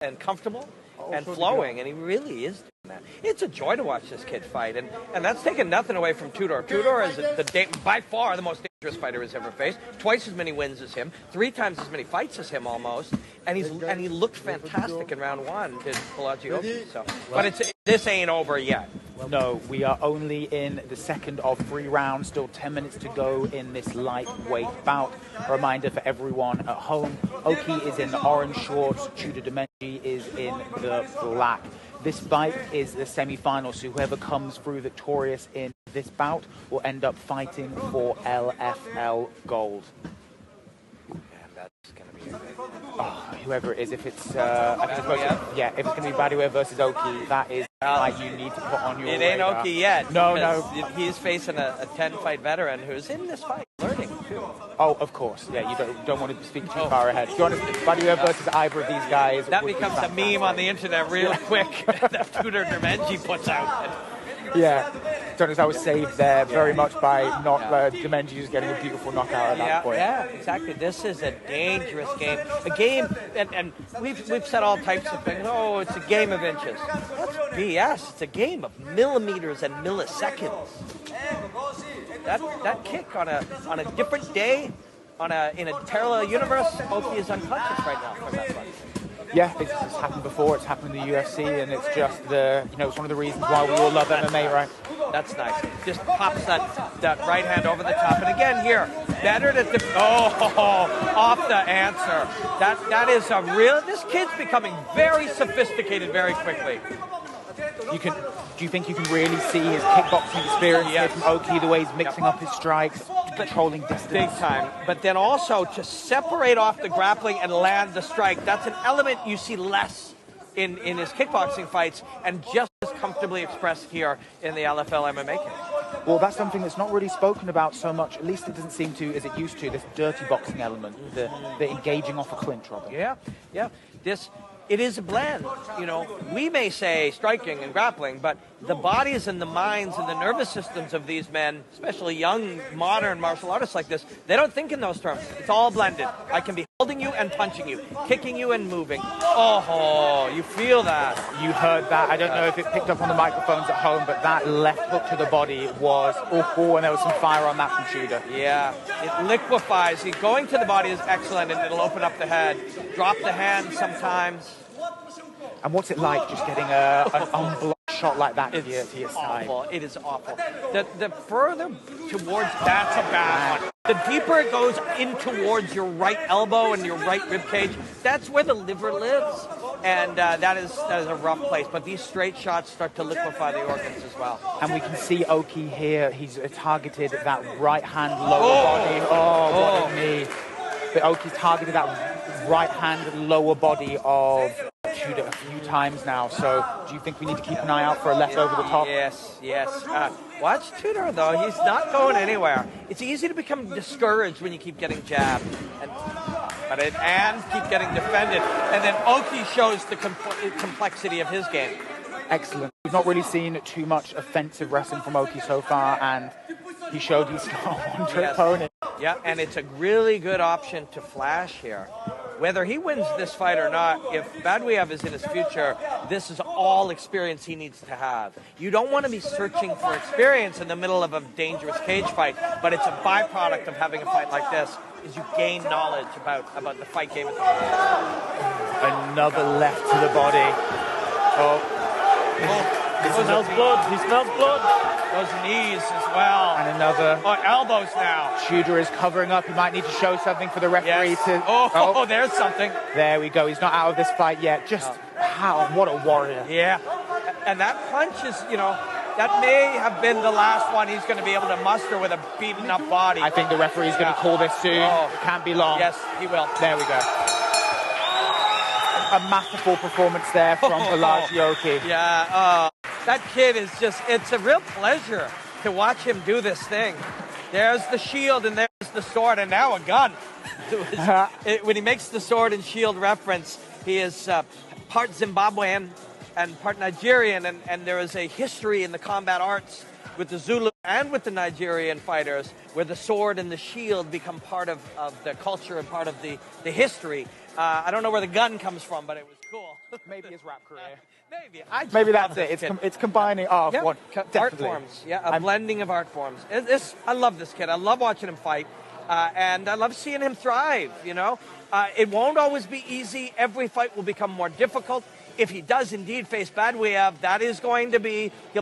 and comfortable and flowing, and he really is doing that. It's a joy to watch this kid fight, and that's taken nothing away from Tudor. Tudor is by far the most dangerous fighter he's ever faced. Twice as many wins as him, 3 times as many fights as him almost, and he looked fantastic in round 1 to Bolaji. So, but this ain't over yet. No, we are only in the second of 3 rounds, still 10 minutes to go in this lightweight bout. A reminder for everyone at home, Oki is in the orange shorts, Tudor Dermenji is in the black. This fight is the semi-final, so whoever comes through victorious in this bout will end up fighting for LFL gold. Whoever it is, if it's if it's going to be Badouer versus Oki, that is fight you need to put on your radar. It ain't Oki yet. No. He's facing a 10-fight veteran who's in this fight learning too. Oh, of course. Yeah, you don't want to speak too far ahead. Badouer versus either of these guys. That becomes a meme on the internet real quick. That Tudor Dermenji puts out. Yeah. I was saved there very much by Dermenji just getting a beautiful knockout at that point. Yeah, exactly. This is a dangerous game. A game, and we've said all types of things. Oh, it's a game of inches. That's BS. It's a game of millimeters and milliseconds. That kick on a different day, in a parallel universe, Oki is unconscious right now from that fight. Yeah, it's happened before. It's happened in the UFC, and it's just it's one of the reasons why we all love MMA, right? That's nice. Just pops that right hand over the top, and again here, better to off the answer. That is a real. This kid's becoming very sophisticated very quickly. Do you think you can really see his kickboxing experience here from Oki, the way he's mixing up his strikes, controlling distance? Big time. But then also to separate off the grappling and land the strike, that's an element you see less in his kickboxing fights and just as comfortably expressed here in the LFL MMA cage. Well, that's something that's not really spoken about so much, at least it doesn't seem to, as it used to, this dirty boxing element, the engaging off a clinch, Robin. Yeah. It is a blend. We may say striking and grappling, but the bodies and the minds and the nervous systems of these men, especially young, modern martial artists like this, they don't think in those terms. It's all blended. I can be holding you and punching you, kicking you and moving. Oh, you feel that. You heard that. I don't know if it picked up on the microphones at home, but that left hook to the body was awful, and there was some fire on that from Tudor. Yeah, it liquefies. Going to the body is excellent, and it'll open up the head. Drop the hand sometimes. And what's it like just getting an unblocked shot like that to your side? Awful. It is awful. The further towards, that's a bad one. The deeper it goes in towards your right elbow and your right rib cage, that's where the liver lives. And that is a rough place. But these straight shots start to liquefy the organs as well. And we can see Oki here. He's targeted that right hand lower body. What a knee. But Oki's targeted that right hand lower body of Tudor a few times now. So do you think we need to keep an eye out for a left over the top? Yes. Watch Tudor, though. He's not going anywhere. It's easy to become discouraged when you keep getting jabbed and keep getting defended. And then Oki shows the complexity of his game. Excellent. We've not really seen too much offensive wrestling from Oki so far, and he showed he's got one opponent. Yeah, and it's a really good option to flash here. Whether he wins this fight or not, if Badouer is in his future, this is all experience he needs to have. You don't want to be searching for experience in the middle of a dangerous cage fight, but it's a byproduct of having a fight like this, is you gain knowledge about the fight game. Another left to the body. He smells blood. Those knees as well. And another. Elbows now. Tudor is covering up. He might need to show something for the referee to... there's something. There we go. He's not out of this fight yet. What a warrior. Yeah. And that punch is, that may have been the last one he's going to be able to muster with a beaten up body. I think the referee's going to call this soon. It can't be long. Yes, he will. There we go. A masterful performance there from Bolaji Oki. Yeah, that kid is it's a real pleasure to watch him do this thing. There's the shield and there's the sword and now a gun. When he makes the sword and shield reference, he is part Zimbabwean and part Nigerian, and there is a history in the combat arts with the Zulu and with the Nigerian fighters, where the sword and the shield become part of the culture and part of the history. I don't know where the gun comes from, but it was cool. Maybe his rap career. Maybe That's it. It's combining art forms. Yeah, a blending of art forms. I love this kid. I love watching him fight, and I love seeing him thrive. It won't always be easy. Every fight will become more difficult. If he does indeed face Badweev, that is going to be. He'll